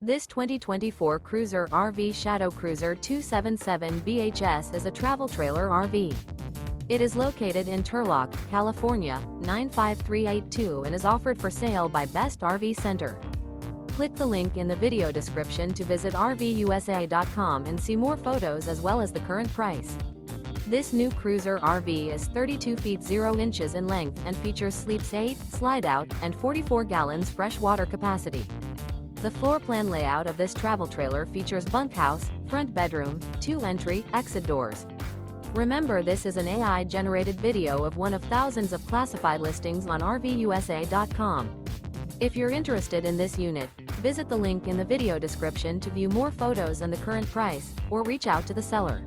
This 2024 Cruiser RV Shadow Cruiser 277 BHS is a travel trailer RV. It is located in Turlock, California, 95382 and is offered for sale by Best RV Center. Click the link in the video description to visit RVUSA.com and see more photos as well as the current price. This new Cruiser RV is 32 feet 0 inches in length and features sleeps 8, Slideout, and 44 gallons fresh water capacity. The floor plan layout of this travel trailer features bunkhouse, front bedroom, 2 entry, exit doors. Remember, this is an AI-generated video of one of thousands of classified listings on RVUSA.com. If you're interested in this unit, visit the link in the video description to view more photos and the current price, or reach out to the seller.